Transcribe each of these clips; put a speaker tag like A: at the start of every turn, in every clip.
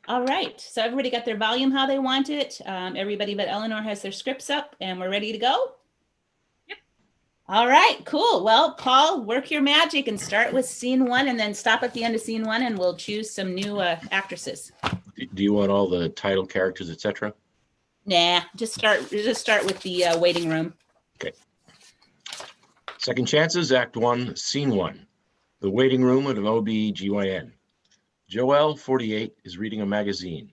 A: All right, so everybody got their volume how they want it. Everybody but Eleanor has their scripts up and we're ready to go?
B: Yep.
A: All right, cool. Well, Paul, work your magic and start with scene one and then stop at the end of scene one and we'll choose some new actresses.
C: Do you want all the title characters, etc.?
A: Nah, just start with the waiting room.
C: Okay. Second Chances, Act 1, Scene 1. The waiting room at an OB-GYN. Joelle, 48, is reading a magazine.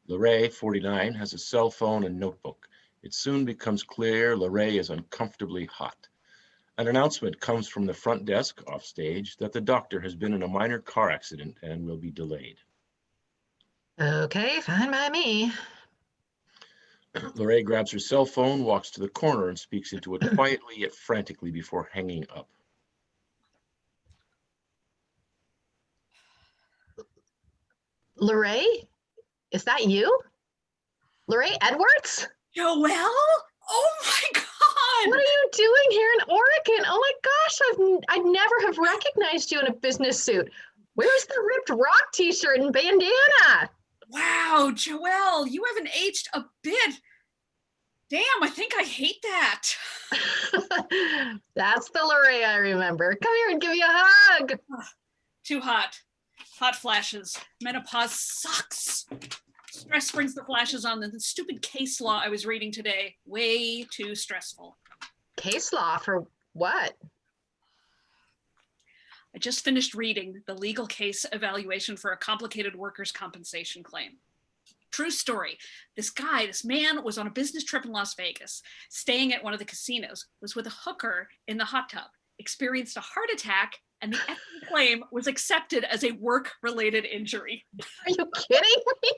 C: Lorraine, 49, has a cell phone and notebook. It soon becomes clear Lorraine is uncomfortably hot. An announcement comes from the front desk off stage that the doctor has been in a minor car accident and will be delayed.
D: Okay, fine by me.
C: Lorraine grabs her cell phone, walks to the corner, and speaks into it quietly yet frantically before hanging up.
D: Lorraine, is that you? Lorraine Edwards?
B: Joelle? Oh my God!
D: What are you doing here in Oregon? Oh my gosh, I'd never have recognized you in a business suit. Where's the ripped rock t-shirt and bandana?
B: Wow, Joelle, you haven't aged a bit. Damn, I think I hate that.
D: That's the Lorraine I remember. Come here and give you a hug.
B: Too hot. Hot flashes. Menopause sucks. Stress brings the flashes on. The stupid case law I was reading today. Way too stressful.
D: Case law for what?
B: I just finished reading the legal case evaluation for a complicated workers' compensation claim. True story. This man was on a business trip in Las Vegas, staying at one of the casinos, was with a hooker in the hot tub, experienced a heart attack, and the claim was accepted as a work-related injury.
D: Are you kidding me?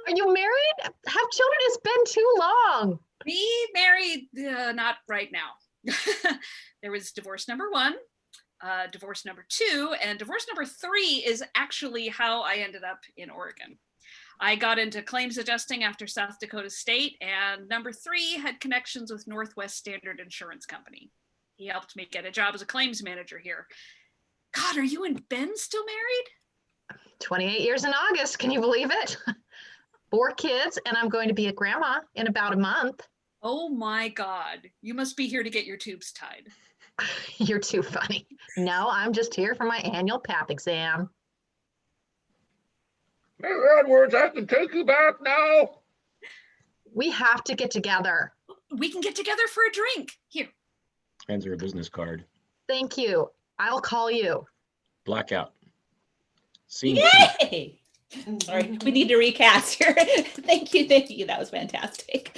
D: Are you married? Have children? It's been too long.
B: Me married, not right now. There was divorce number 1, divorce number 2, and divorce number 3 is actually how I ended up in Oregon. I got into claims adjusting after South Dakota State, and number 3 had connections with Northwest Standard Insurance Company. He helped me get a job as a claims manager here. God, are you and Ben still married?
D: 28 years in August. Can you believe it? 4 kids, and I'm going to be a grandma in about a month.
B: Oh my God. You must be here to get your tubes tied.
D: You're too funny. No, I'm just here for my annual PAP exam.
E: Miss Edwards, I have to take you back now.
D: We have to get together.
B: We can get together for a drink. Here.
C: Hands her a business card.
D: Thank you. I'll call you.
C: Blackout. Scene
A: Yay! Sorry, we need to recast here. Thank you. That was fantastic.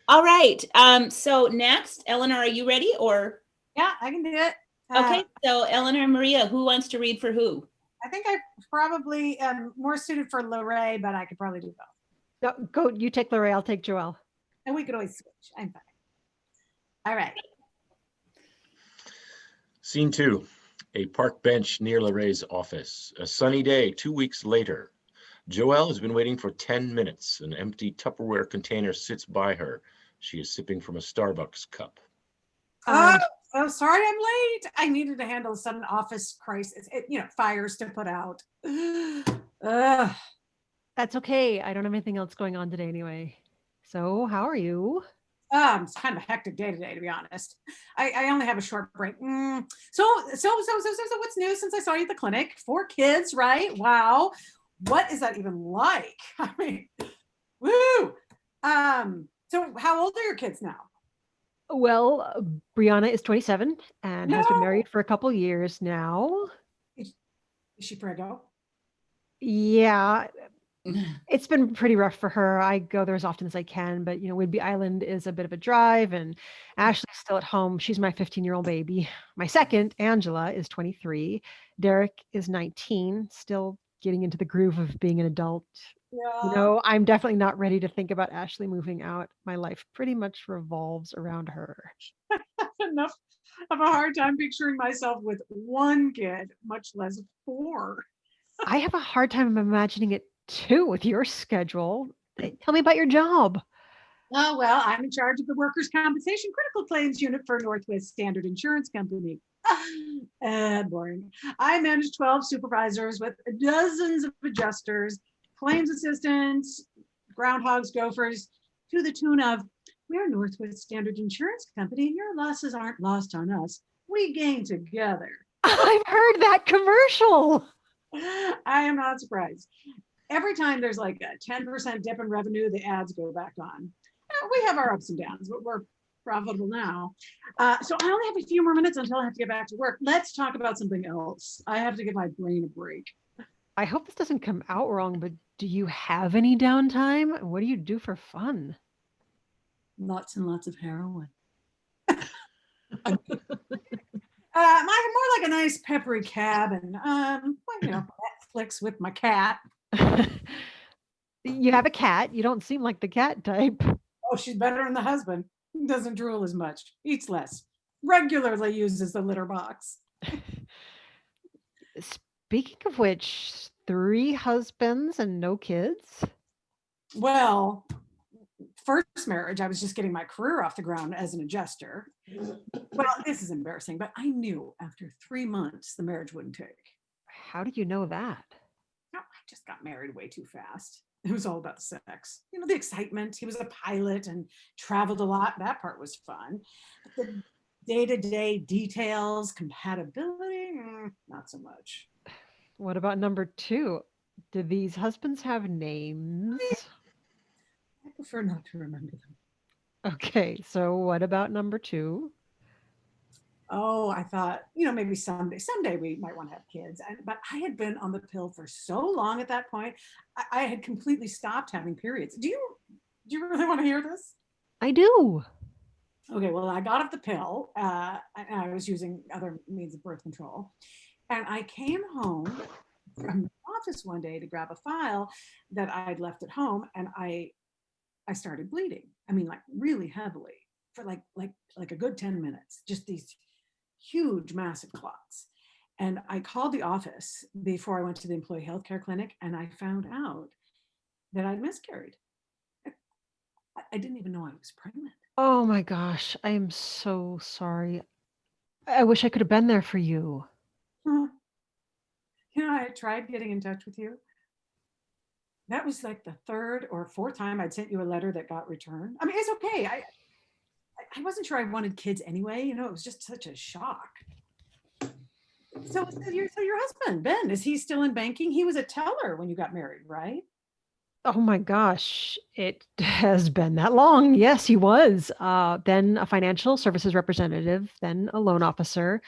A: All right. So next, Eleanor, are you ready or?
F: Yeah, I can do it.
A: Okay. So Eleanor and Maria, who wants to read for who?
F: I think I probably am more suited for Lorraine, but I could probably do both.
G: No, go. You take Lorraine. I'll take Joelle.
F: And we could always switch. I'm fine. All right.
C: Scene 2. A park bench near Lorraine's office. A sunny day 2 weeks later. Joelle has been waiting for 10 minutes. An empty Tupperware container sits by her. She is sipping from a Starbucks cup.
F: Oh, sorry I'm late. I needed to handle a sudden office crisis. Fires to put out. Ugh.
G: That's okay. I don't have anything else going on today anyway. So how are you?
F: It's kind of a hectic day today, to be honest. I only have a short break. So what's new since I saw you at the clinic? 4 kids, right? Wow. What is that even like? I mean, woo. So how old are your kids now?
G: Well, Brianna is 27 and has been married for a couple years now.
F: Is she preggo?
G: Yeah. It's been pretty rough for her. I go there as often as I can, but Whidbey Island is a bit of a drive and Ashley's still at home. She's my 15-year-old baby. My second, Angela, is 23. Derek is 19, still getting into the groove of being an adult.
F: Yeah.
G: I'm definitely not ready to think about Ashley moving out. My life pretty much revolves around her.
F: Enough of a hard time picturing myself with 1 kid, much less 4.
G: I have a hard time imagining it too with your schedule. Tell me about your job.
F: Oh, well, I'm in charge of the workers' compensation critical claims unit for Northwest Standard Insurance Company. Boring. I manage 12 supervisors with dozens of adjusters, claims assistants, groundhogs, gophers, to the tune of, we're Northwest Standard Insurance Company, and your losses aren't lost on us. We gain together.
G: I've heard that commercial.
F: I am not surprised. Every time there's like a 10% dip in revenue, the ads go back on. We have our ups and downs, but we're profitable now. So I only have a few more minutes until I have to get back to work. Let's talk about something else. I have to give my brain a break.
G: I hope this doesn't come out wrong, but do you have any downtime? What do you do for fun?
F: Lots and lots of heroin. More like a nice peppery cabin. Netflix with my cat.
G: You have a cat. You don't seem like the cat type.
F: Oh, she's better than the husband. Doesn't drool as much, eats less, regularly uses the litter box.
G: Speaking of which, 3 husbands and no kids?
F: Well, first marriage, I was just getting my career off the ground as an adjuster. Well, this is embarrassing, but I knew after 3 months the marriage wouldn't take.
G: How did you know that?
F: No, I just got married way too fast. It was all about the sex. The excitement. He was a pilot and traveled a lot. That part was fun. But the day-to-day details, compatibility, not so much.
G: What about number 2? Do these husbands have names?
F: I prefer not to remember them.
G: Okay, so what about number 2?
F: Oh, I thought, maybe someday we might want to have kids. But I had been on the pill for so long at that point, I had completely stopped having periods. Do you really want to hear this?
G: I do.
F: Okay, well, I got off the pill. And I was using other means of birth control. And I came home from the office one day to grab a file that I'd left at home, and I started bleeding. I mean, like really heavily for like a good 10 minutes, just these huge, massive clots. And I called the office before I went to the employee healthcare clinic, and I found out that I'd miscarried. I didn't even know I was pregnant.
G: Oh my gosh, I am so sorry. I wish I could have been there for you.
F: I tried getting in touch with you. That was like the 3rd or 4th time I'd sent you a letter that got returned. I mean, it's okay. I wasn't sure I wanted kids anyway. It was just such a shock. So your husband, Ben, is he still in banking? He was a teller when you got married, right?
G: Oh my gosh, it has been that long. Yes, he was. Then a financial services representative, then a loan officer,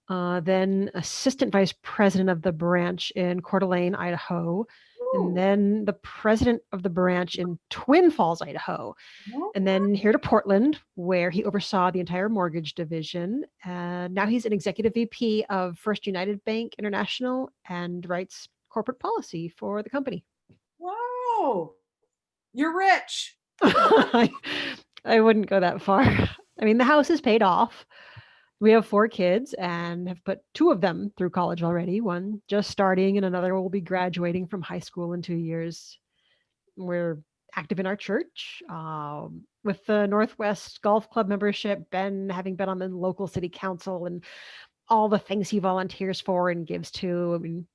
G: then assistant vice president of the branch in Coeur d'Alene, Idaho, and then the president of the branch in Twin Falls, Idaho, and then here to Portland, where he oversaw the entire mortgage division. And now he's an executive VP of First United Bank International and writes corporate policy for the company.
F: Whoa, you're rich.
G: I wouldn't go that far. I mean, the house is paid off. We have 4 kids and have put 2 of them through college already. One just starting and another will be graduating from high school in 2 years. We're active in our church with the Northwest Golf Club membership, Ben having been on the local city council and all the things he volunteers for and gives to. I mean,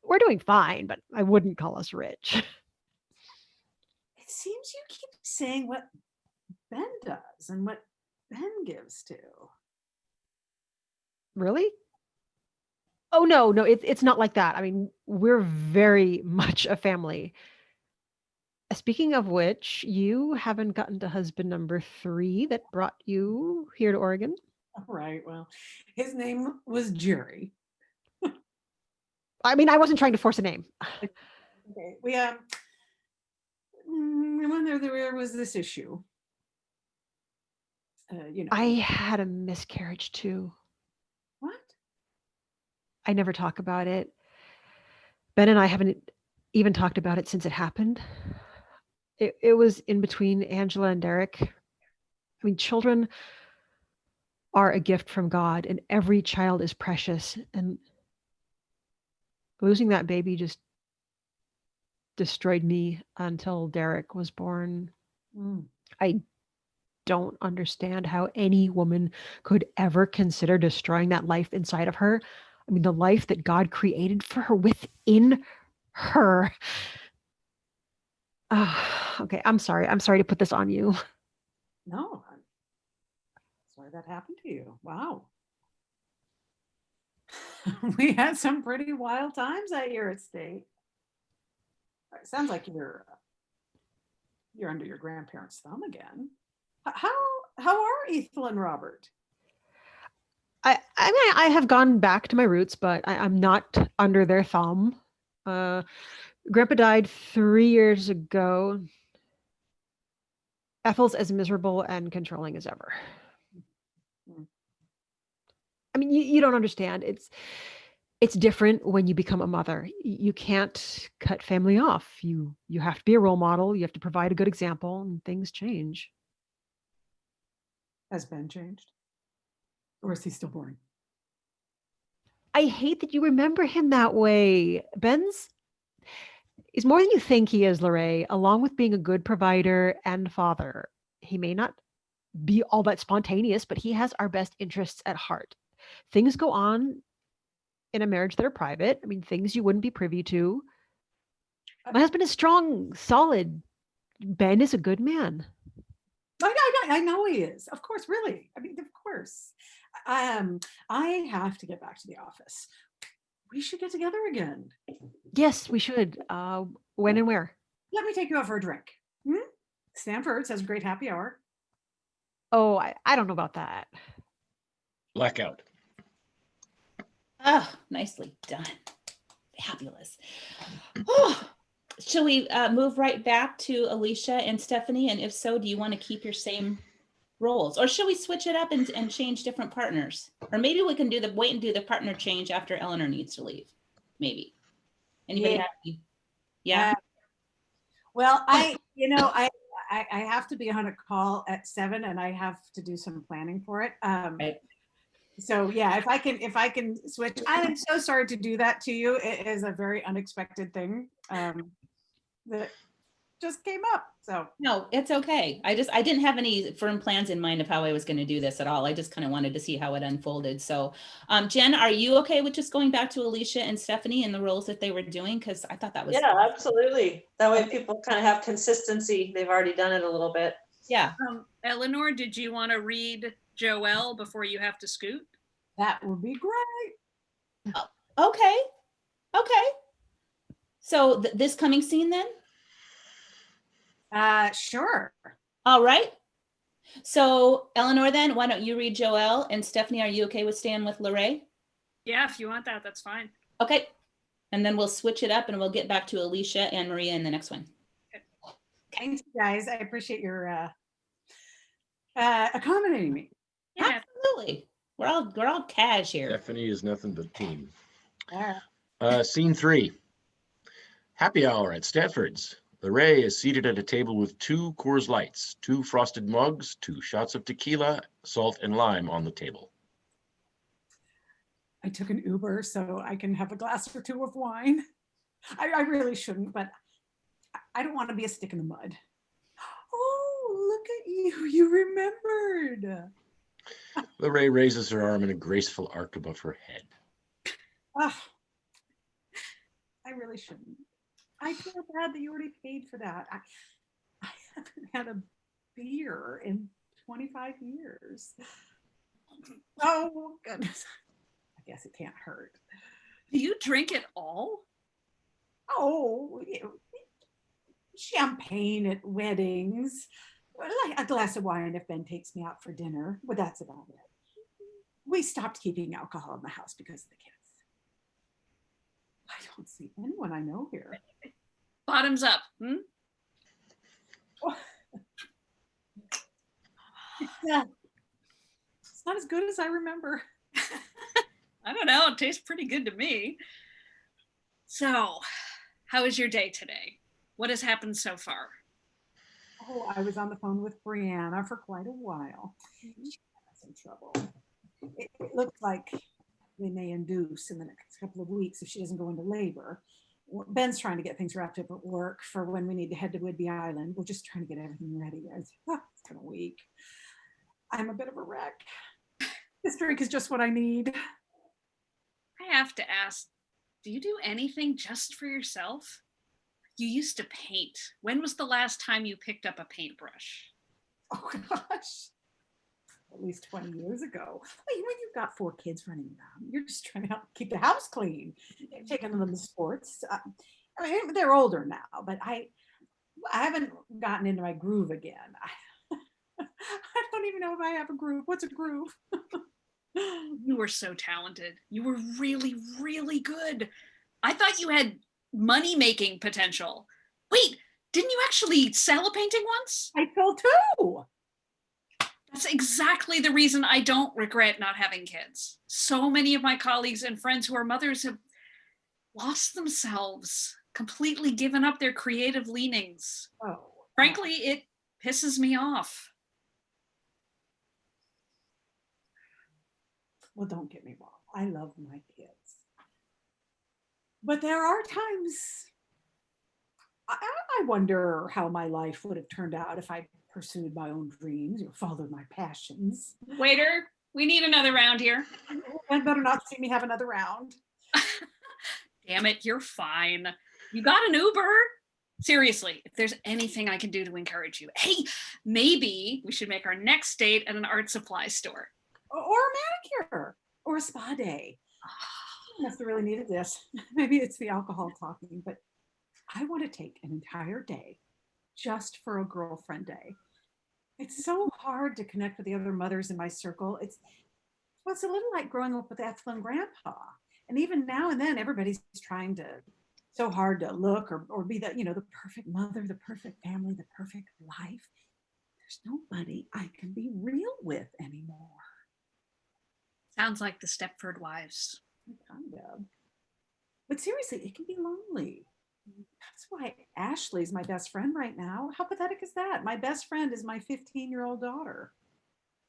G: we're doing fine, but I wouldn't call us rich.
F: It seems you keep saying what Ben does and what Ben gives to.
G: Really? Oh, no, it's not like that. I mean, we're very much a family. Speaking of which, you haven't gotten to husband number 3 that brought you here to Oregon.
F: All right, well, his name was Jerry.
G: I mean, I wasn't trying to force a name.
F: Okay, when there was this issue.
G: I had a miscarriage too.
F: What?
G: I never talk about it. Ben and I haven't even talked about it since it happened. It was in between Angela and Derek. I mean, children are a gift from God, and every child is precious. And losing that baby just destroyed me until Derek was born. I don't understand how any woman could ever consider destroying that life inside of her. I mean, the life that God created for her within her. Okay, I'm sorry. I'm sorry to put this on you.
F: No, I'm sorry that happened to you. Wow. We had some pretty wild times at your estate. It sounds like you're under your grandparents' thumb again. How are Ethel and Robert?
G: I mean, I have gone back to my roots, but I'm not under their thumb. Grandpa died 3 years ago. Ethel's as miserable and controlling as ever.
F: Hmm.
G: I mean, you don't understand. It's different when you become a mother. You can't cut family off. You have to be a role model. You have to provide a good example, and things change.
F: Has Ben changed? Or is he still boring?
G: I hate that you remember him that way. Ben's is more than you think he is, Lorraine, along with being a good provider and father. He may not be all that spontaneous, but he has our best interests at heart. Things go on in a marriage that are private. I mean, things you wouldn't be privy to. My husband is strong, solid. Ben is a good man.
F: I know he is. Of course, really. I mean, of course. I have to get back to the office. We should get together again.
G: Yes, we should. When and where?
F: Let me take you out for a drink. Stanford's has a great happy hour.
G: Oh, I don't know about that.
C: Blackout.
A: Oh, nicely done. Fabulous. Oh, shall we move right back to Alicia and Stephanie? And if so, do you want to keep your same roles, or should we switch it up and change different partners? Or maybe we can wait and do the partner change after Eleanor needs to leave. Maybe. Anybody have? Yeah.
F: Well, I have to be on a call at 7 and I have to do some planning for it.
A: Right.
F: So yeah, if I can switch, I'm so sorry to do that to you. It is a very unexpected thing that just came up. So
A: No, it's okay. I didn't have any firm plans in mind of how I was going to do this at all. I just kind of wanted to see how it unfolded. So, Jen, are you okay with just going back to Alicia and Stephanie and the roles that they were doing? Because I thought that was
H: Yeah, absolutely. That way people kind of have consistency. They've already done it a little bit.
A: Yeah.
B: Eleanor, did you want to read Joelle before you have to scoot?
F: that would be great.
A: Okay. Okay. So this coming scene then?
F: Sure.
A: All right. So Eleanor, then why don't you read Joelle, and Stephanie, are you okay with staying with Lorraine?
B: Yeah, if you want that, that's fine.
A: Okay. And then we'll switch it up and we'll get back to Alicia and Maria in the next one.
F: Thanks, guys. I appreciate your accommodating me.
B: Yeah.
A: Absolutely. We're all cash here.
C: Stephanie is nothing but team.
F: All right.
C: Scene 3. Happy hour at Stanford's. Lorraine is seated at a table with 2 Coors Lights, 2 frosted mugs, 2 shots of tequila, salt, and lime on the table.
F: I took an Uber so I can have a glass or 2 of wine. I really shouldn't, but I don't want to be a stick in the mud. Oh, look at you. You remembered.
C: Lorraine raises her arm in a graceful arc above her head.
F: Oh, I really shouldn't. I feel bad that you already paid for that. I haven't had a beer in 25 years. Oh, goodness. I guess it can't hurt.
B: Do you drink at all?
F: Oh, champagne at weddings. Like a glass of wine if Ben takes me out for dinner, but that's about it. We stopped keeping alcohol in the house because of the kids. I don't see anyone I know here.
B: Bottoms up.
F: Yeah. It's not as good as I remember.
B: I don't know. It tastes pretty good to me. So, how was your day today? What has happened so far?
F: Oh, I was on the phone with Brianna for quite a while. She had some trouble. It looks like they may induce in the next couple of weeks if she doesn't go into labor. Ben's trying to get things wrapped up at work for when we need to head to Whidbey Island. We're just trying to get everything ready. It's been a week. I'm a bit of a wreck. This drink is just what I need.
B: I have to ask, do you do anything just for yourself? You used to paint. When was the last time you picked up a paintbrush?
F: Oh gosh. At least 20 years ago. Wait, when you've got 4 kids running around, you're just trying to help keep the house clean. You're taking them to sports. I mean, they're older now, but I haven't gotten into my groove again. I don't even know if I have a groove. What's a groove?
B: You were so talented. You were really, really good. I thought you had money-making potential. Wait, didn't you actually sell a painting once?
F: I fell too.
B: That's exactly the reason I don't regret not having kids. So many of my colleagues and friends who are mothers have lost themselves, completely given up their creative leanings.
F: Oh.
B: Frankly, it pisses me off.
F: Well, don't get me wrong. I love my kids. But there are times I wonder how my life would have turned out if I pursued my own dreams or followed my passions.
B: Waiter, we need another round here.
F: And better not see me have another round.
B: Damn it, you're fine. You got an Uber? Seriously, if there's anything I can do to encourage you, hey, maybe we should make our next date at an art supply store.
F: Or a manicure or a spa day. I must have really needed this. Maybe it's the alcohol talking, but I want to take an entire day just for a girlfriend day. It's so hard to connect with the other mothers in my circle. It's a little like growing up with Ethel and Grandpa. And even now and then, everybody's trying to so hard to look or be the, the perfect mother, the perfect family, the perfect life. There's nobody I can be real with anymore.
B: Sounds like the Stepford Wives.
F: Kind of. But seriously, it can be lonely. That's why Ashley's my best friend right now. How pathetic is that? My best friend is my 15-year-old daughter.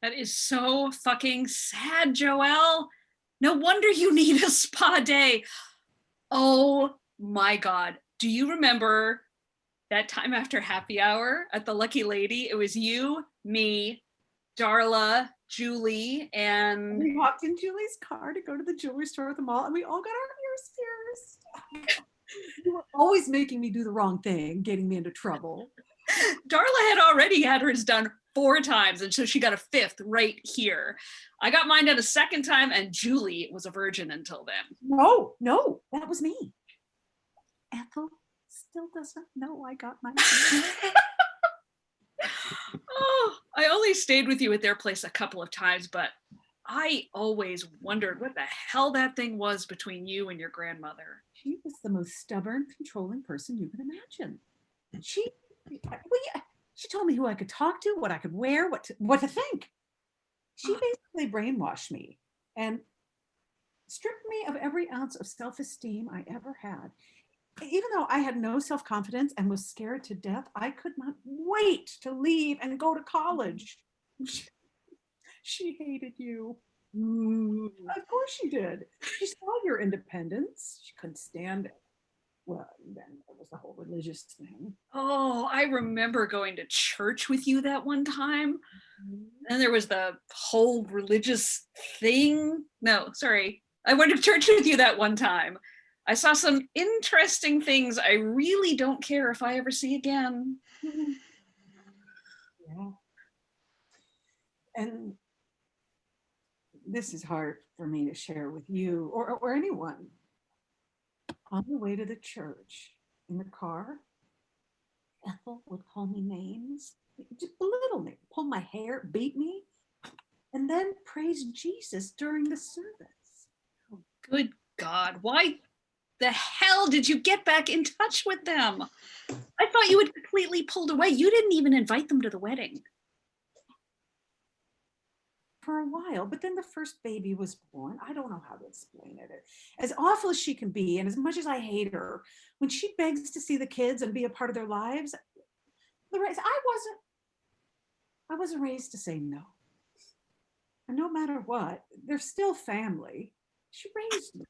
B: That is so fucking sad, Joelle. No wonder you need a spa day. Oh my God. Do you remember that time after happy hour at the Lucky Lady? It was you, me, Darla, Julie, and
F: we walked in Julie's car to go to the jewelry store at the mall, and we all got our ears pierced. You were always making me do the wrong thing, getting me into trouble.
B: Darla had already had hers done 4 times, and so she got a 5th right here. I got mine done a 2nd time, and Julie was a virgin until then.
F: No, that was me. Ethel still doesn't know I got mine.
B: Oh, I only stayed with you at their place a couple of times, but I always wondered what the hell that thing was between you and your grandmother.
F: She was the most stubborn, controlling person you can imagine. She told me who I could talk to, what I could wear, what to think. She basically brainwashed me and stripped me of every ounce of self-esteem I ever had. Even though I had no self-confidence and was scared to death, I could not wait to leave and go to college. She hated you. Of course she did. She saw your independence. She couldn't stand it. Well, then there was the whole religious thing.
B: Oh, I remember going to church with you that one time. And there was the whole religious thing. No, sorry. I went to church with you that one time. I saw some interesting things I really don't care if I ever see again.
F: Yeah. And this is hard for me to share with you or anyone. On the way to the church, in the car, Ethel would call me names, just belittle me, pull my hair, beat me, and then praise Jesus during the service.
B: Oh, good God, why the hell did you get back in touch with them? I thought you had completely pulled away. You didn't even invite them to the wedding.
F: For a while, but then the first baby was born. I don't know how to explain it. As awful as she can be, and as much as I hate her, when she begs to see the kids and be a part of their lives, I wasn't raised to say no. And no matter what, they're still family. She raised me.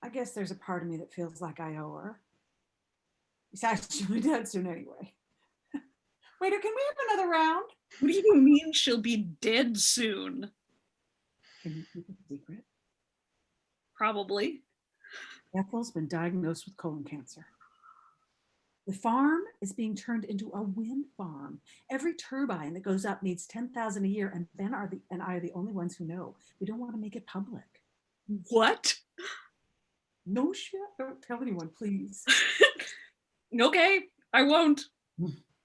F: I guess there's a part of me that feels like I owe her. Besides, she'll be dead soon anyway. Waiter, can we have another round?
B: What do you mean she'll be dead soon?
F: Can you keep it a secret?
B: Probably.
F: Ethel's been diagnosed with colon cancer. The farm is being turned into a wind farm. Every turbine that goes up needs 10,000 a year, and Ben and I are the only ones who know. We don't want to make it public.
B: What?
F: No shit. Don't tell anyone, please.
B: Okay, I won't.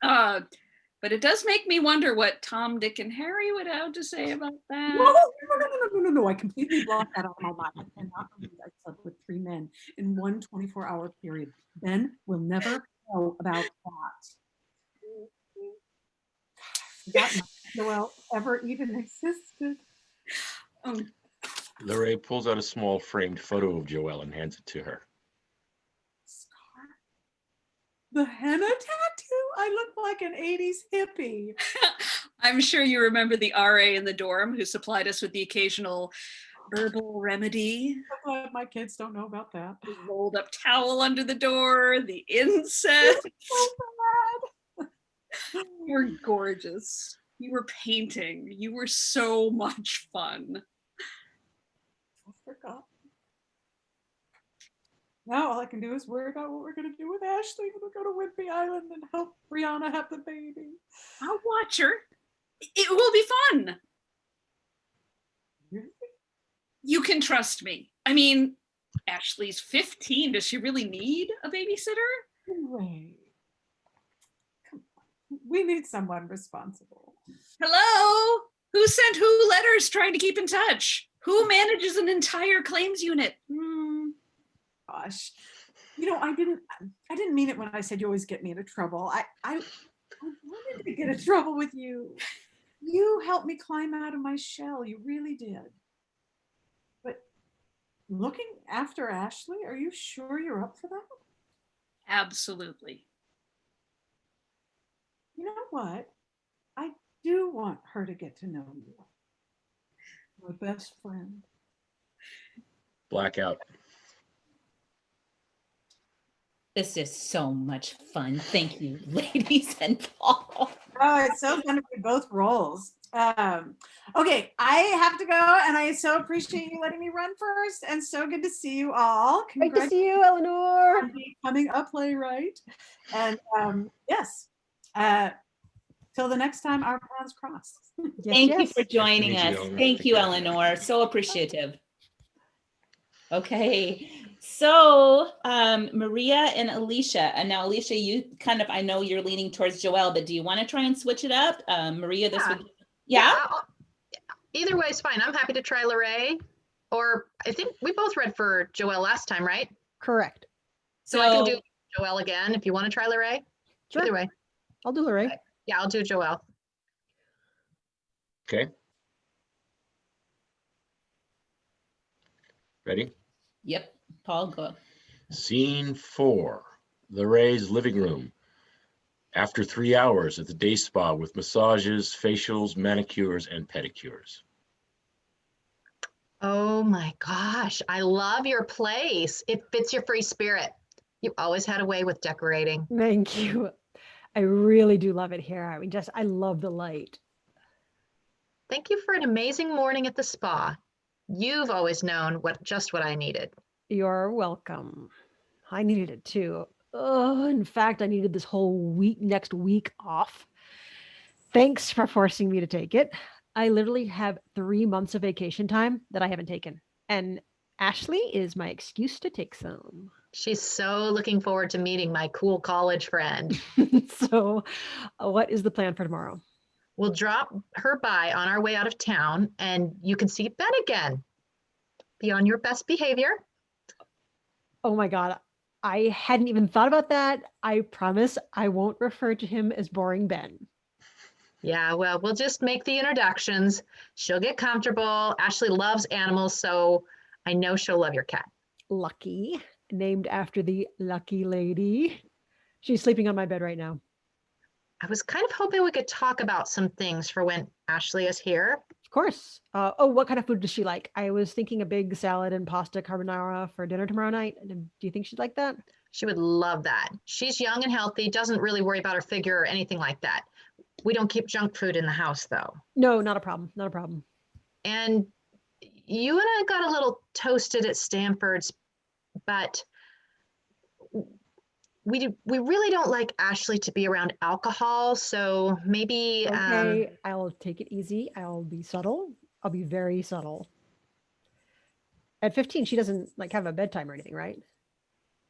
B: But it does make me wonder what Tom, Dick, and Harry would have to say about that.
F: No. I completely blocked that out of my mind. I cannot believe I slept with 3 men in one 24-hour period. Ben will never know about that. That Joelle ever even existed.
C: Lorraine pulls out a small framed photo of Joelle and hands it to her.
F: Scar. The henna tattoo? I look like an 80s hippie.
B: I'm sure you remember the RA in the dorm who supplied us with the occasional herbal remedy.
F: I'm glad my kids don't know about that.
B: The rolled up towel under the door, the incense.
F: So bad.
B: You were gorgeous. You were painting. You were so much fun.
F: I forgot. Now all I can do is worry about what we're going to do with Ashley when we go to Whidbey Island and help Brianna have the baby.
B: I'll watch her. It will be fun.
F: Really?
B: You can trust me. I mean, Ashley's 15. Does she really need a babysitter?
F: Wait. Come on. We need someone responsible.
B: Hello? Who sent who letters trying to keep in touch? Who manages an entire claims unit?
F: Gosh. You know, I didn't mean it when I said you always get me into trouble. I wanted to get in trouble with you. You helped me climb out of my shell. You really did. But looking after Ashley, are you sure you're up for that?
B: Absolutely.
F: You know what? I do want her to get to know you. My best friend.
C: Blackout.
A: This is so much fun. Thank you, ladies and Paul.
F: Oh, it's so fun to play both roles. Okay, I have to go, and I so appreciate you letting me run first, and so good to see you all.
G: Great to see you, Eleanor.
F: On becoming a playwright. And yes, till the next time our paths cross.
A: Thank you for joining
C: Nice to
A: us.
C: meet you, Eleanor.
A: Thank
C: Take
A: you,
C: care.
A: Eleanor. So appreciative. Okay, so Maria and Alicia. And now, Alicia, you kind of, I know you're leaning towards Joelle, but do you want to try and switch it up? Maria, this would, yeah?
D: Either way is fine. I'm happy to try Lorraine. Or I think we both read for Joelle last time, right?
G: Correct.
D: So I can do Joelle again if you want to try Lorraine.
G: Sure.
D: Either way.
G: I'll do Lorraine.
D: Okay. Yeah, I'll do Joelle.
C: Okay. Ready?
A: Yep, Paul, go.
C: Scene 4, Lorraine's living room. After 3 hours at the day spa with massages, facials, manicures, and pedicures.
D: Oh my gosh, I love your place. It fits your free spirit. You always had a way with decorating.
G: Thank you. I really do love it here. I mean, I love the light.
D: Thank you for an amazing morning at the spa. You've always known just what I needed.
G: You're welcome. I needed it too. Oh, in fact, I needed this whole next week off. Thanks for forcing me to take it. I literally have 3 months of vacation time that I haven't taken. And Ashley is my excuse to take some.
D: She's so looking forward to meeting my cool college friend.
G: So what is the plan for tomorrow?
D: We'll drop her by on our way out of town and you can see Ben again. Be on your best behavior.
G: Oh my God. I hadn't even thought about that. I promise I won't refer to him as boring Ben.
D: Yeah, well, we'll just make the introductions. She'll get comfortable. Ashley loves animals, so I know she'll love your cat.
G: Lucky, named after the lucky lady. She's sleeping on my bed right now.
D: I was kind of hoping we could talk about some things for when Ashley is here.
G: Of course. Oh, what kind of food does she like? I was thinking a big salad and pasta carbonara for dinner tomorrow night. Do you think she'd like that?
D: She would love that. She's young and healthy, doesn't really worry about her figure or anything like that. We don't keep junk food in the house, though.
G: No, not a problem. Not a problem.
D: And you and I got a little toasted at Stanford's, but we really don't like Ashley to be around alcohol, so maybe
G: Okay, I'll take it easy. I'll be subtle. I'll be very subtle. At 15, she doesn't like have a bedtime or anything, right?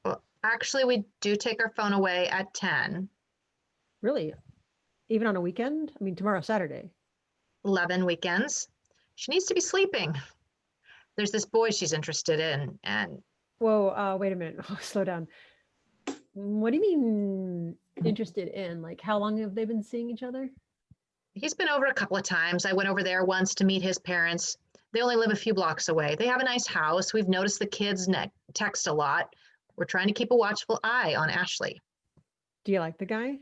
D: well, actually we do take our phone away at 10,
G: Really? Even on a weekend? I mean, tomorrow's Saturday.
D: 11 weekends. She needs to be sleeping. There's this boy she's interested in, and
G: Whoa, wait a minute. Oh, slow down. What do you mean interested in? Like, how long have they been seeing each other?
D: he's been over a couple of times. I went over there once to meet his parents. They only live a few blocks away. They have a nice house. We've noticed the kids text a lot. We're trying to keep a watchful eye on Ashley.
G: Do you like the guy?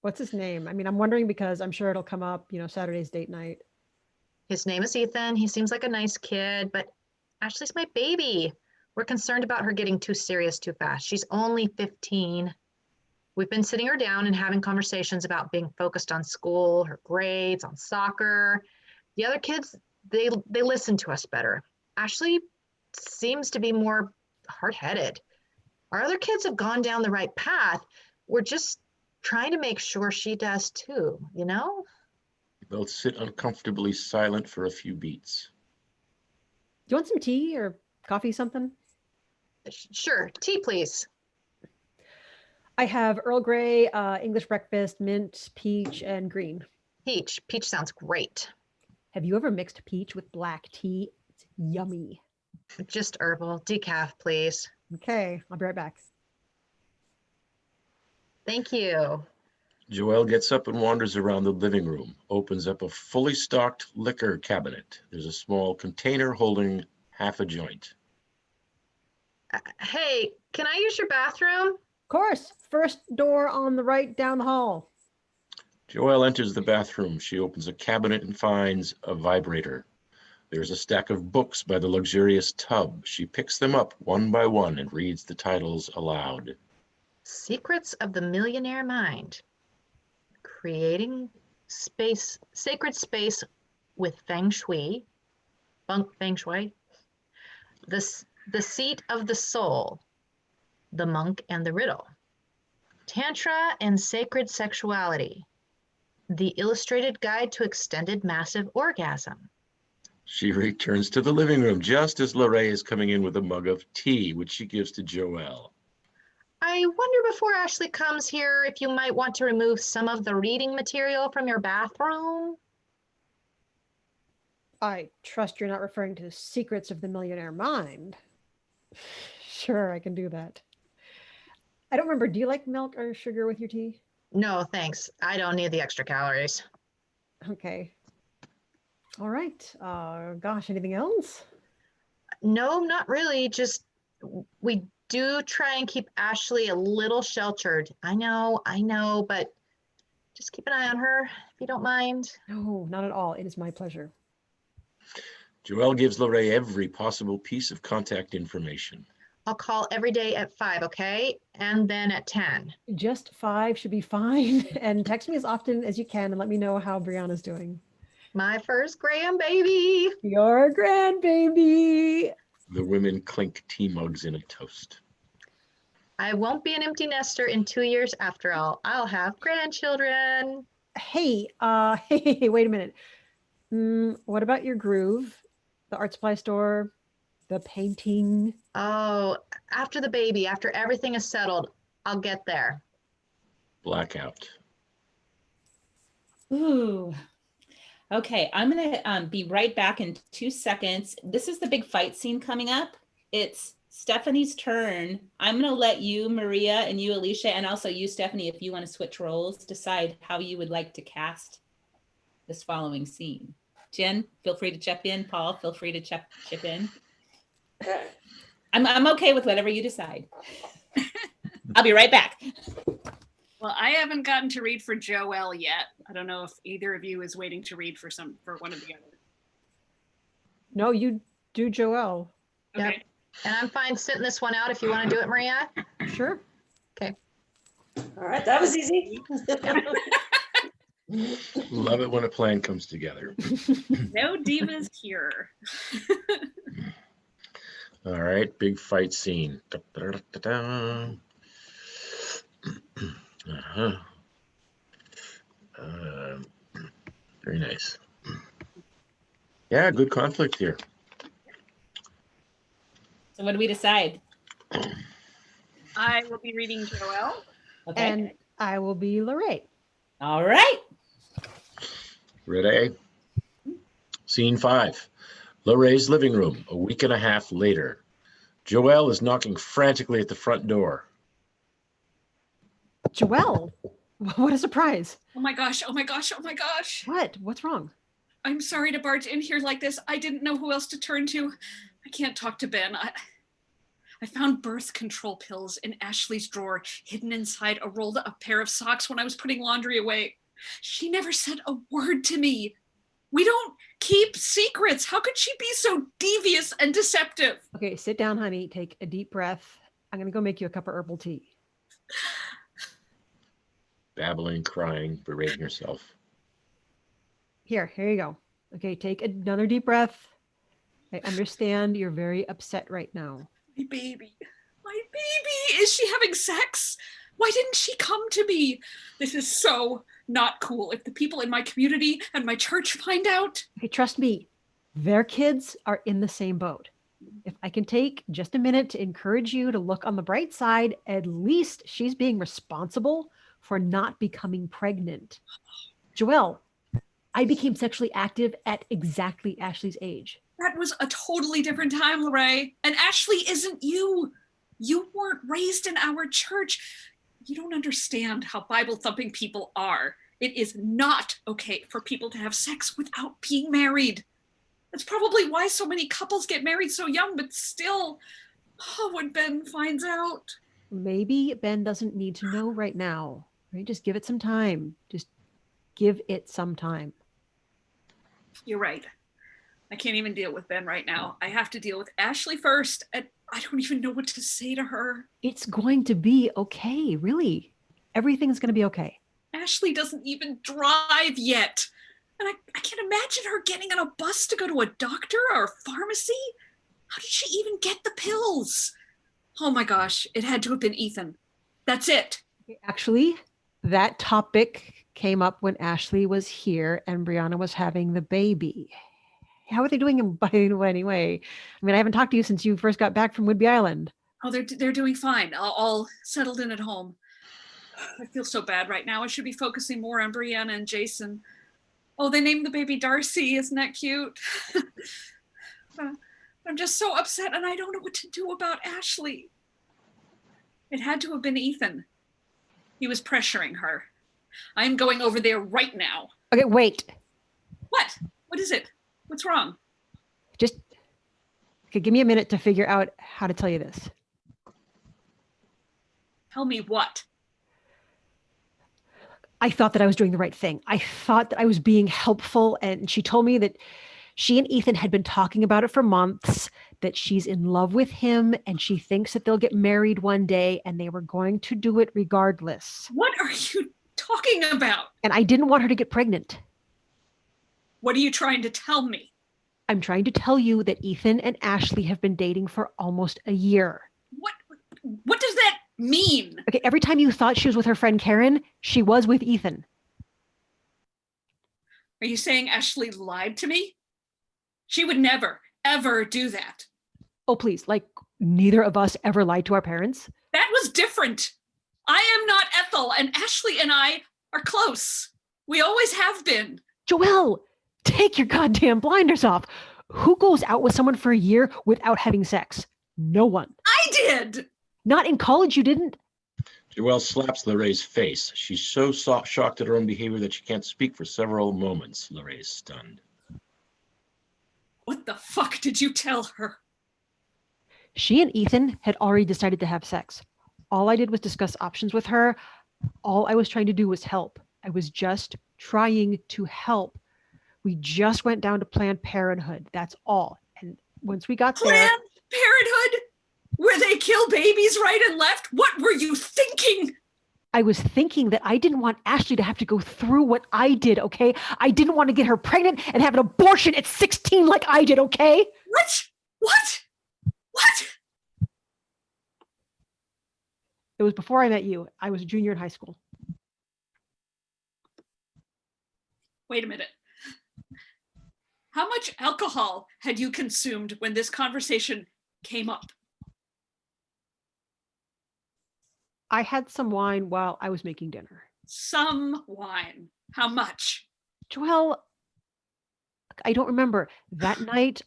G: What's his name? I mean, I'm wondering because I'm sure it'll come up, Saturday's date night.
D: His name is Ethan. He seems like a nice kid, but Ashley's my baby. We're concerned about her getting too serious too fast. She's only 15. We've been sitting her down and having conversations about being focused on school, her grades, on soccer. The other kids, they listen to us better. Ashley seems to be more hard-headed. Our other kids have gone down the right path. We're just trying to make sure she does too, you know?
C: They both sit uncomfortably silent for a few beats.
G: Do you want some tea or coffee, something?
D: Sure, tea, please.
G: I have Earl Grey, English breakfast, mint, peach, and green.
D: Peach. Peach sounds great.
G: Have you ever mixed peach with black tea? It's yummy.
D: Just herbal. Decaf, please.
G: Okay, I'll be right back.
D: Thank you.
C: Joelle gets up and wanders around the living room, opens up a fully stocked liquor cabinet. There's a small container holding half a joint.
D: Hey, can I use your bathroom?
G: Of course, first door on the right down the hall.
C: Joelle enters the bathroom. She opens a cabinet and finds a vibrator. There's a stack of books by the luxurious tub. She picks them up one by one and reads the titles aloud.
D: Secrets of the Millionaire Mind. Creating space, sacred space with Feng Shui. Feng Shui. The Seat of the Soul. The Monk and the Riddle. Tantra and Sacred Sexuality. The Illustrated Guide to Extended Massive Orgasm.
C: She returns to the living room just as Lorraine is coming in with a mug of tea, which she gives to Joelle.
D: I wonder before Ashley comes here if you might want to remove some of the reading material from your bathroom.
G: I trust you're not referring to Secrets of the Millionaire Mind. Sure, I can do that. I don't remember, do you like milk or sugar with your tea?
D: No, thanks. I don't need the extra calories.
G: Okay. All right. Gosh, anything else?
D: No, not really. Just we do try and keep Ashley a little sheltered. I know, but just keep an eye on her if you don't mind.
G: No, not at all. It is my pleasure.
C: Joelle gives Lorraine every possible piece of contact information.
D: I'll call every day at 5, okay? And then at 10.
G: Just 5 should be fine. And text me as often as you can and let me know how Brianna's doing.
D: My first grandbaby.
G: Your grandbaby.
C: The women clink tea mugs in a toast.
D: I won't be an empty nester in 2 years after all. I'll have grandchildren.
G: Hey, hey, wait a minute. What about your groove? The art supply store, the painting?
D: Oh, after the baby, after everything is settled, I'll get there.
C: Blackout.
A: Ooh. Okay, I'm gonna be right back in 2 seconds. This is the big fight scene coming up. It's Stephanie's turn. I'm gonna let you, Maria, and you, Alicia, and also you, Stephanie, if you want to switch roles, decide how you would like to cast this following scene. Jen, feel free to chip in. Paul, feel free to chip in.
H: Okay.
A: I'm okay with whatever you decide. I'll be right back.
B: Well, I haven't gotten to read for Joelle yet. I don't know if either of you is waiting to read for one of the others.
G: No, you do Joelle.
D: Yep.
B: Okay.
D: And I'm fine sitting this one out if you want to do it, Maria.
G: Sure.
H: All right, that was easy.
C: Love it when a plan comes together.
B: No divas here.
C: All right, big fight scene. Da-da-da-da-da. Uh-huh. Very nice. Yeah, good conflict here.
A: So what do we decide?
B: I will be reading Joelle.
A: Okay.
G: And I will be Lorraine.
A: All right.
C: Ready? Scene 5. Lorraine's living room, a week and a half later. Joelle is knocking frantically at the front door.
G: Joelle, what a surprise.
B: Oh my gosh, oh my gosh, oh my gosh.
G: What? What's wrong?
B: I'm sorry to barge in here like this. I didn't know who else to turn to. I can't talk to Ben. I found birth control pills in Ashley's drawer, hidden inside a rolled up pair of socks when I was putting laundry away. She never said a word to me. We don't keep secrets. How could she be so devious and deceptive?
G: Okay, sit down, honey. Take a deep breath. I'm going to go make you a cup of herbal tea.
C: Babbling, crying, berating herself.
G: Here you go. Okay, take another deep breath. I understand you're very upset right now.
B: My baby. Is she having sex? Why didn't she come to me? This is so not cool. If the people in my community and my church find out.
G: Okay, trust me. Their kids are in the same boat. If I can take just a minute to encourage you to look on the bright side, at least she's being responsible for not becoming pregnant. Joelle, I became sexually active at exactly Ashley's age.
B: That was a totally different time, Lorraine. And Ashley isn't you. You weren't raised in our church. You don't understand how Bible-thumping people are. It is not okay for people to have sex without being married. That's probably why so many couples get married so young, but still, when Ben finds out.
G: Maybe Ben doesn't need to know right now. Right? Just give it some time. Just give it some time.
B: You're right. I can't even deal with Ben right now. I have to deal with Ashley first, and I don't even know what to say to her.
G: It's going to be okay, really. Everything's going to be okay.
B: Ashley doesn't even drive yet. And I can't imagine her getting on a bus to go to a doctor or a pharmacy. How did she even get the pills? Oh my gosh, it had to have been Ethan. That's it.
G: Actually, that topic came up when Ashley was here and Brianna was having the baby. How are they doing by the way anyway? I mean, I haven't talked to you since you first got back from Whidbey Island.
B: Oh, they're doing fine. All settled in at home. I feel so bad right now. I should be focusing more on Brianna and Jason. Oh, they named the baby Darcy. Isn't that cute? I'm just so upset and I don't know what to do about Ashley. It had to have been Ethan. He was pressuring her. I'm going over there right now.
G: Okay, wait.
B: What? What is it? What's wrong?
G: Just okay, give me a minute to figure out how to tell you this.
B: Tell me what?
G: I thought that I was doing the right thing. I thought that I was being helpful. And she told me that she and Ethan had been talking about it for months, that she's in love with him and she thinks that they'll get married one day and they were going to do it regardless.
B: What are you talking about?
G: And I didn't want her to get pregnant.
B: What are you trying to tell me?
G: I'm trying to tell you that Ethan and Ashley have been dating for almost a year.
B: What does that mean?
G: Okay, every time you thought she was with her friend Karen, she was with Ethan.
B: Are you saying Ashley lied to me? She would never, ever do that.
G: Oh, please, like neither of us ever lied to our parents.
B: That was different. I am not Ethel, and Ashley and I are close. We always have been.
G: Joelle, take your goddamn blinders off. Who goes out with someone for a year without having sex? No one.
B: I did.
G: Not in college, you didn't.
C: Joelle slaps Lorraine's face. She's so shocked at her own behavior that she can't speak for several moments. Lorraine is stunned.
B: What the fuck did you tell her?
G: She and Ethan had already decided to have sex. All I did was discuss options with her. All I was trying to do was help. I was just trying to help. We just went down to Planned Parenthood. That's all. And once we got there,
B: Planned Parenthood, where they kill babies right and left. What were you thinking?
G: I was thinking that I didn't want Ashley to have to go through what I did, okay? I didn't want to get her pregnant and have an abortion at 16 like I did, okay?
B: What? What? What?
G: It was before I met you. I was a junior in high school.
B: Wait a minute. How much alcohol had you consumed when this conversation came up?
G: I had some wine while I was making dinner.
B: Some wine. How much?
G: Joelle, I don't remember. That night,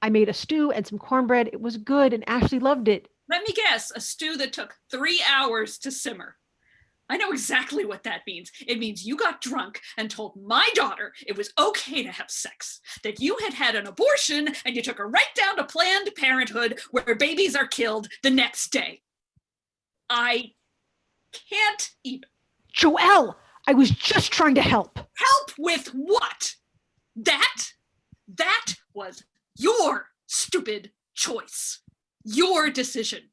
G: I made a stew and some cornbread. It was good, and Ashley loved it.
B: Let me guess, a stew that took 3 hours to simmer. I know exactly what that means. It means you got drunk and told my daughter it was okay to have sex, that you had had an abortion and you took her right down to Planned Parenthood where babies are killed the next day. I can't even.
G: Joelle, I was just trying to help.
B: Help with what? That was your stupid choice. Your decision.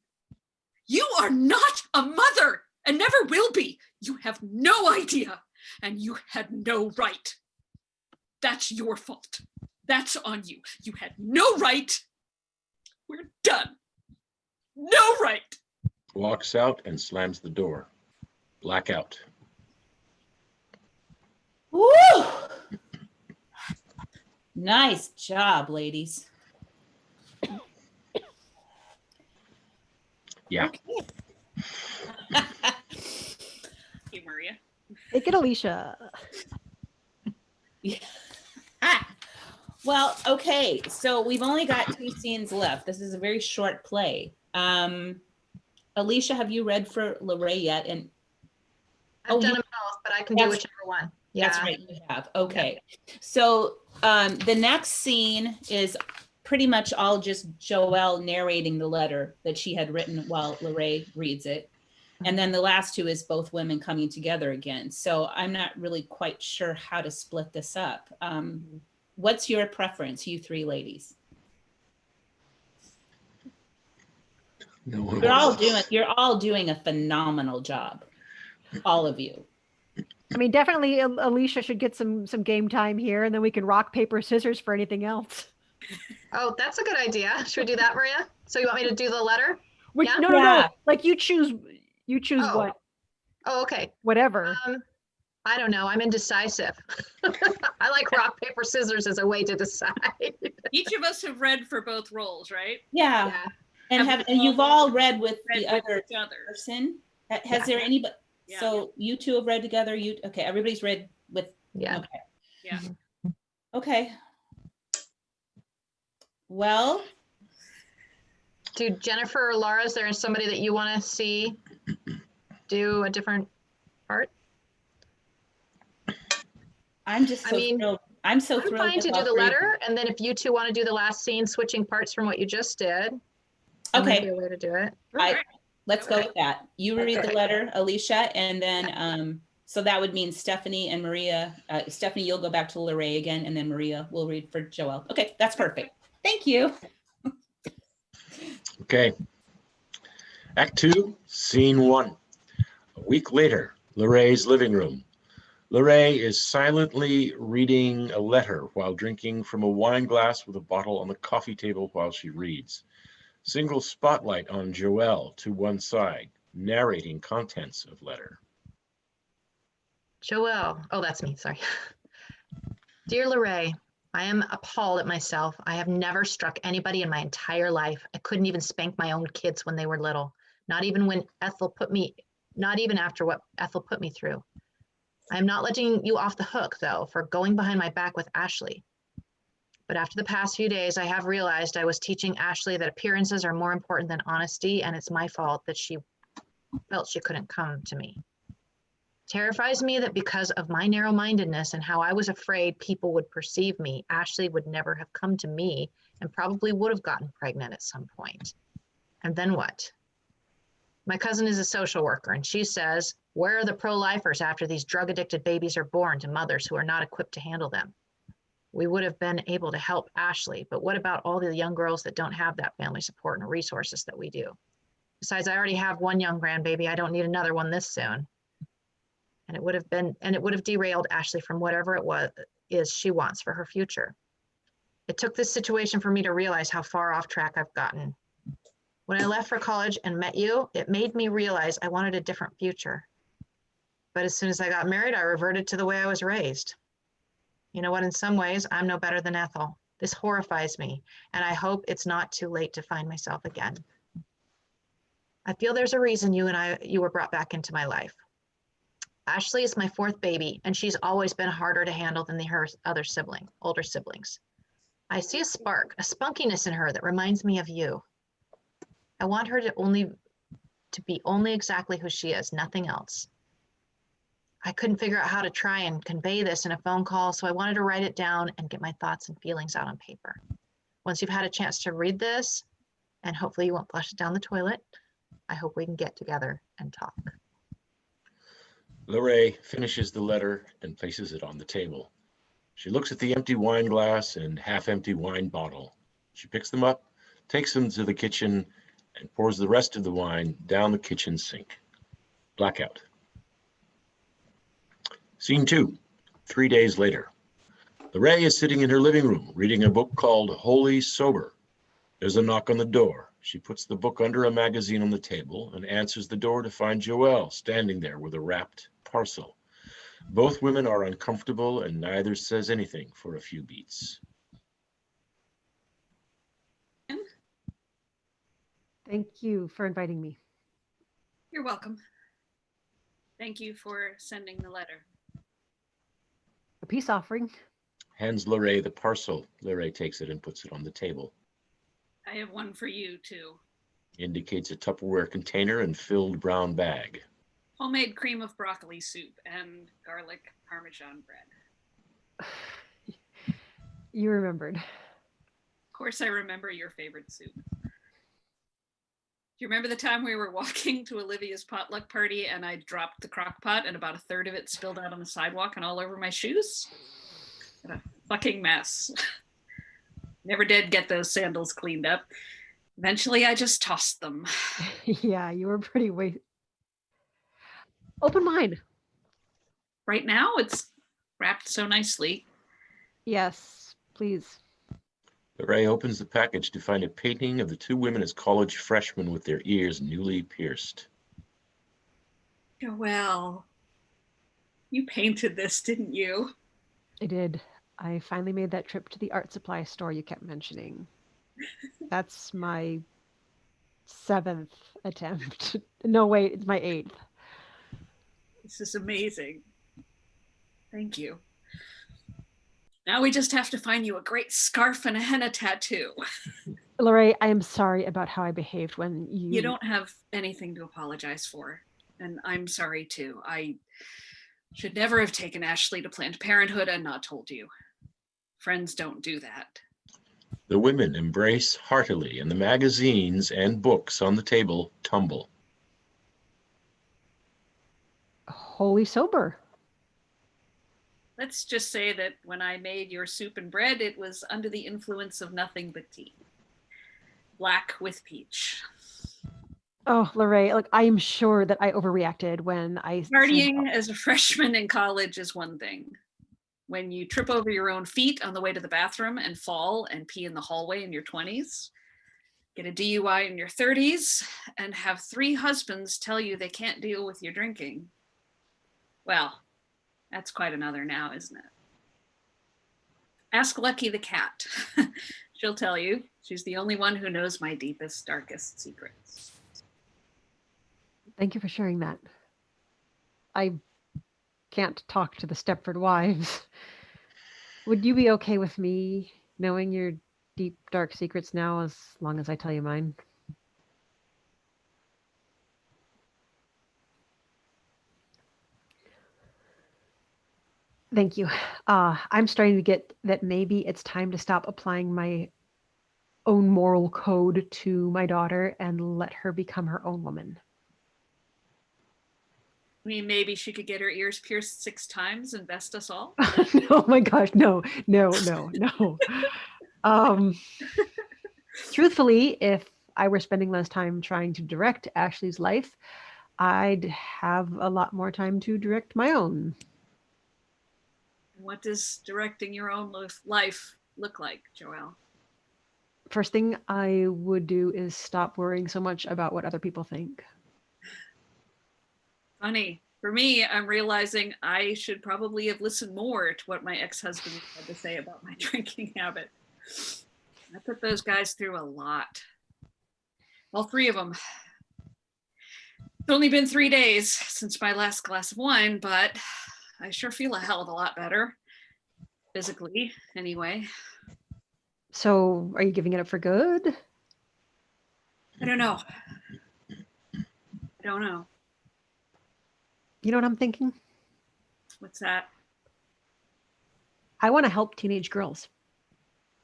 B: You are not a mother and never will be. You have no idea and you had no right. That's your fault. That's on you. You had no right. We're done. No right.
C: Walks out and slams the door. Blackout.
A: Woo! Nice job, ladies.
C: Yeah.
B: Hey, Maria.
G: Take it, Alicia.
A: Well, okay, so we've only got 2 scenes left. This is a very short play. Alicia, have you read for Lorraine yet? And
D: I've done
A: you-
D: them both, but I can do
A: That's-
D: whichever one. Yeah.
A: That's right, you have. Okay. So the next scene is pretty much all just Joelle narrating the letter that she had written while Lorraine reads it. And then the last 2 is both women coming together again. So I'm not really quite sure how to split this up. What's your preference, you 3 ladies?
C: No one
A: You're all doing a phenomenal job. All of you.
G: I mean, definitely Alicia should get some game time here, and then we can rock, paper, scissors for anything else.
D: Oh, that's a good idea. Should we do that, Maria? So you want me to do the letter?
G: Which,
D: Yeah?
G: no.
A: Yeah.
G: Like you choose
D: Oh.
G: what,
D: Oh, okay.
G: whatever.
D: I don't know. I'm indecisive. I like rock, paper, scissors as a way to decide.
B: Each of us have read for both roles, right?
A: Yeah.
D: Yeah.
A: And you've all read with
B: Read
A: the
B: with
A: other
B: each other.
A: person. Has
D: Yeah.
A: there anybody?
B: Yeah.
A: So you 2 have read together. Okay, everybody's read with.
D: Yeah.
A: Okay.
B: Yeah.
A: Okay. Well,
D: Dude, Jennifer or Laura, is there somebody that you want to see do a different part?
A: I'm just
D: I
A: so
D: mean,
A: thrilled. I'm so
D: I'm
A: thrilled.
D: fine
A: with
D: to
A: all
D: do the
A: 3 of you.
D: letter, and then if you 2 want to do the last scene, switching parts from what you just did. that might be
A: Okay,
D: a way to do it.
A: let's go with that. You read the
D: Okay.
A: letter, Alicia, and then so that would mean Stephanie and Maria. Stephanie, you'll go back to Lorraine again, and then Maria will read for Joelle. Okay, that's perfect. Thank you.
C: Okay. Act 2, Scene 1. A week later, Lorraine's living room. Lorraine is silently reading a letter while drinking from a wine glass with a bottle on the coffee table while she reads. Single spotlight on Joelle to one side, narrating contents of letter.
D: Joelle. Oh, that's me. Sorry. Dear Lorraine, I am appalled at myself. I have never struck anybody in my entire life. I couldn't even spank my own kids when they were little. Not even after what Ethel put me through. I am not letting you off the hook, though, for going behind my back with Ashley. But after the past few days, I have realized I was teaching Ashley that appearances are more important than honesty, and it's my fault that she felt she couldn't come to me. Terrifies me that because of my narrow-mindedness and how I was afraid people would perceive me, Ashley would never have come to me and probably would have gotten pregnant at some point. And then what? My cousin is a social worker, and she says Where are the pro-lifers after these drug-addicted babies are born to mothers who are not equipped to handle them? We would have been able to help Ashley, but what about all the young girls that don't have that family support and resources that we do? Besides, I already have one young grandbaby. I don't need another one this soon. And it would have derailed Ashley from whatever is she wants for her future. It took this situation for me to realize how far off track I've gotten. When I left for college and met you, it made me realize I wanted a different future. But as soon as I got married, I reverted to the way I was raised. You know what? In some ways, I'm no better than Ethel. This horrifies me, and I hope it's not too late to find myself again. I feel there's a reason you were brought back into my life. Ashley is my fourth baby, and she's always been harder to handle than her older siblings. I see a spark, a spunkiness in her that reminds me of you. I want her to be only exactly who she is, nothing else. I couldn't figure out how to try and convey this in a phone call, so I wanted to write it down and get my thoughts and feelings out on paper. Once you've had a chance to read this, and hopefully you won't flush it down the toilet, I hope we can get together and talk.
C: Lorraine finishes the letter and places it on the table. She looks at the empty wine glass and half-empty wine bottle. She picks them up, takes them to the kitchen, and pours the rest of the wine down the kitchen sink. Blackout. Scene 2, 3 days later. Lorraine is sitting in her living room reading a book called Holy Sober. There's a knock on the door. She puts the book under a magazine on the table and answers the door to find Joelle standing there with a wrapped parcel. Both women are uncomfortable and neither says anything for a few beats.
G: Thank you for inviting me.
B: You're welcome. Thank you for sending the letter.
G: A peace offering.
C: Hands Lorraine the parcel. Lorraine takes it and puts it on the table.
B: I have one for you too.
C: Indicates a Tupperware container and filled brown bag.
B: Homemade cream of broccoli soup and garlic Parmesan bread.
G: You remembered.
B: Of course, I remember your favorite soup. Do you remember the time we were walking to Olivia's potluck party and I dropped the crock pot and about a third of it spilled out on the sidewalk and all over my shoes? What a fucking mess. Never did get those sandals cleaned up. Eventually, I just tossed them.
G: Yeah, you were pretty Open mine.
B: Right now, it's wrapped so nicely.
G: Yes, please.
C: Lorraine opens the package to find a painting of the two women as college freshmen with their ears newly pierced.
B: Well, you painted this, didn't you?
G: I did. I finally made that trip to the art supply store you kept mentioning. That's my 7th attempt. No, wait, it's my 8th.
B: This is amazing. Thank you. Now we just have to find you a great scarf and a henna tattoo.
G: Lorraine, I am sorry about how I behaved when
B: You don't have anything to apologize for. And I'm sorry too. I should never have taken Ashley to Planned Parenthood and not told you. Friends don't do that.
C: The women embrace heartily, and the magazines and books on the table tumble.
G: Holy Sober.
B: Let's just say that when I made your soup and bread, it was under the influence of nothing but tea. Black with peach.
G: Oh, Lorraine, look, I am sure that I overreacted when I
B: Partying as a freshman in college is one thing. When you trip over your own feet on the way to the bathroom and fall and pee in the hallway in your 20s, get a DUI in your 30s, and have 3 husbands tell you they can't deal with your drinking. Well, that's quite another now, isn't it? Ask Lucky the cat. She'll tell you. She's the only one who knows my deepest, darkest secrets.
G: Thank you for sharing that. I can't talk to the Stepford wives. Would you be okay with me knowing your deep, dark secrets now as long as I tell you mine? Thank you. I'm starting to get that maybe it's time to stop applying my own moral code to my daughter and let her become her own woman.
B: I mean, maybe she could get her ears pierced 6 times and best us all.
G: Oh my gosh, no, no, no, no. Um, truthfully, if I were spending less time trying to direct Ashley's life, I'd have a lot more time to direct my own.
B: What does directing your own life look like, Joelle?
G: First thing I would do is stop worrying so much about what other people think.
B: Funny. For me, I'm realizing I should probably have listened more to what my ex-husband had to say about my drinking habit. I put those guys through a lot. All 3 of them. It's only been 3 days since my last glass of wine, but I sure feel a hell of a lot better. Physically, anyway.
G: So are you giving it up for good?
B: I don't know. I don't know.
G: You know what I'm thinking?
B: What's that?
G: I want to help teenage girls.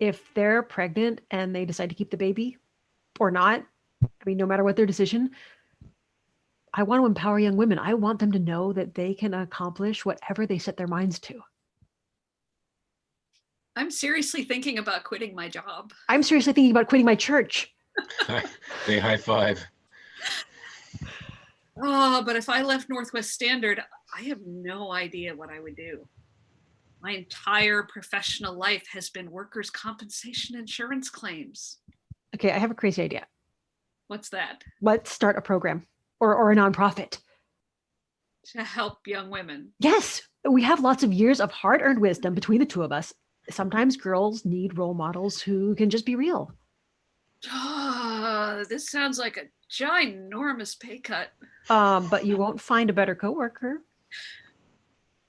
G: If they're pregnant and they decide to keep the baby or not, I mean, no matter what their decision, I want to empower young women. I want them to know that they can accomplish whatever they set their minds to.
B: I'm seriously thinking about quitting my job.
G: I'm seriously thinking about quitting my church.
C: They high five.
B: Oh, but if I left Northwest Standard, I have no idea what I would do. My entire professional life has been workers' compensation insurance claims.
G: Okay, I have a crazy idea.
B: What's that?
G: Let's start a program or a nonprofit.
B: To help young women.
G: Yes, we have lots of years of hard-earned wisdom between the 2 of us. Sometimes girls need role models who can just be real.
B: Oh, this sounds like a ginormous pay cut.
G: But you won't find a better coworker.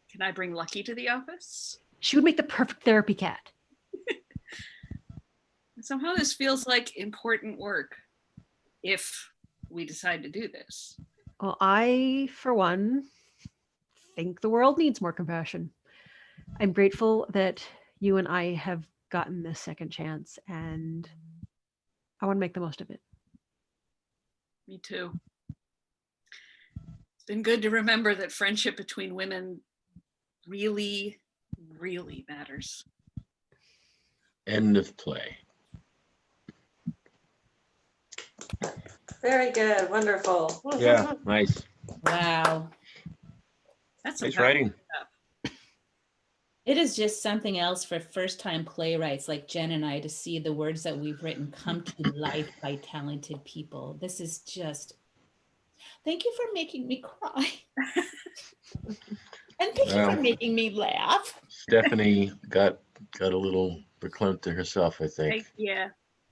B: Can I bring Lucky to the office?
G: She would make the perfect therapy cat.
B: Somehow this feels like important work if we decide to do this.
G: Well, I, for one, think the world needs more compassion. I'm grateful that you and I have gotten this second chance, and I want to make the most of it.
B: Me too. It's been good to remember that friendship between women really, really matters.
C: End of play.
H: Very good. Wonderful.
C: Yeah, nice.
A: Wow.
B: That's
C: Nice
B: some
C: writing.
A: It is just something else for first-time playwrights like Jen and I to see the words that we've written come to life by talented people. This is just, thank you for making me cry. And thank you for making me laugh.
C: Stephanie got a little verklempt to herself, I think.
B: Yeah,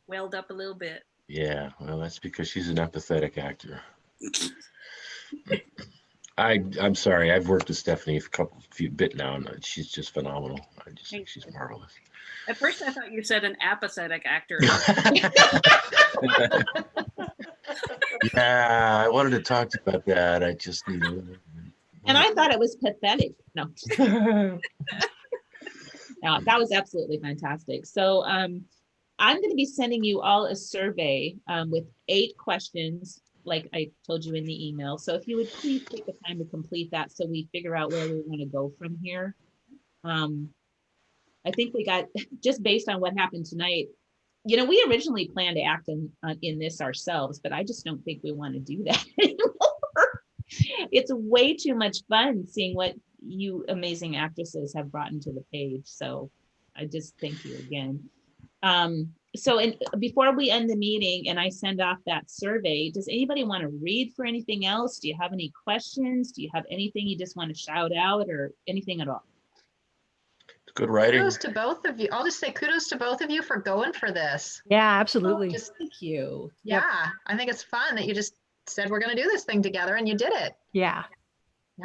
B: welled up a little bit.
C: Yeah, well, that's because she's an empathetic actor. I'm sorry. I've worked with Stephanie a few bit now, and she's just phenomenal. I just think she's marvelous.
B: At first, I thought you said an apathetic actor.
C: Yeah, I wanted to talk to you about that. I just need.
A: And I thought it was pathetic. No. No, that was absolutely fantastic. So I'm going to be sending you all a survey with 8 questions, like I told you in the email. So if you would please take the time to complete that so we figure out where we want to go from here. I think we got, just based on what happened tonight, you know, we originally planned to act in this ourselves, but I just don't think we want to do that anymore. It's way too much fun seeing what you amazing actresses have brought into the page. So I just thank you again. Before we end the meeting and I send off that survey, does anybody want to read for anything else? Do you have any questions? Do you have anything you just want to shout out or anything at all?
C: Good writing.
D: Kudos to both of you. I'll just say kudos to both of you for going for this.
G: Yeah, absolutely.
A: Thank you.
D: Yeah, I think it's fun that you just said we're going to do this thing together and you did it.
G: Yeah.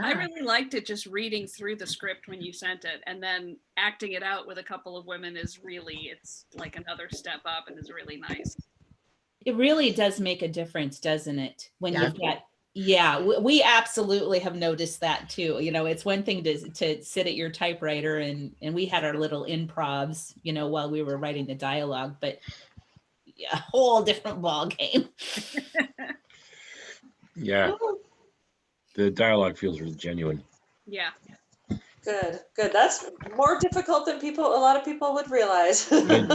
B: I really liked it, just reading through the script when you sent it, and then acting it out with a couple of women is really, it's like another step up and is really nice.
A: It really does make a difference, doesn't it? When
D: Yeah.
A: you've got, yeah, we absolutely have noticed that too. You know, it's one thing to sit at your typewriter and we had our little improvs, you know, while we were writing the dialogue, but yeah, a whole different ball game.
C: Yeah. The dialogue feels really genuine.
B: Yeah.
H: Good, good. That's more difficult than a lot of people would realize.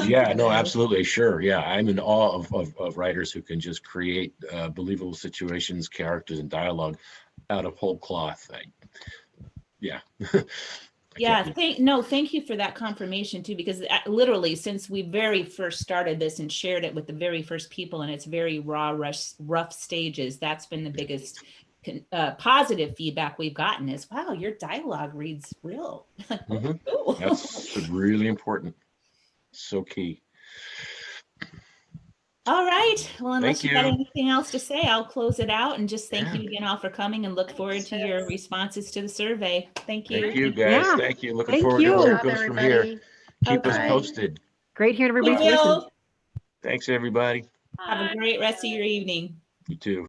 C: Yeah, no, absolutely, sure. Yeah, I'm in awe of writers who can just create believable situations, characters, and dialogue out of whole cloth. Yeah.
A: Yeah, thank you for that confirmation too, because literally since we very first started this and shared it with the very first people in its very raw, rough stages, that's been the biggest positive feedback we've gotten is, wow, your dialogue reads real. Cool.
C: That's really important. So key.
A: All right. Well, unless
C: Thank
A: you got
C: you.
A: anything else to say, I'll close it out and just thank
C: Yeah.
A: you again all for coming and look forward to your responses to the survey. Thank you.
C: Thank you, guys.
G: Yeah.
C: Thank you. Looking
G: Thank
C: forward to
G: you.
C: where
D: Good
C: it
D: job,
C: goes from here.
D: everybody.
C: Keep us
A: Okay.
C: posted.
G: Great hearing
A: We
G: everybody's voices.
A: will.
C: Thanks, everybody.
A: Have a great rest of your evening.
C: You too.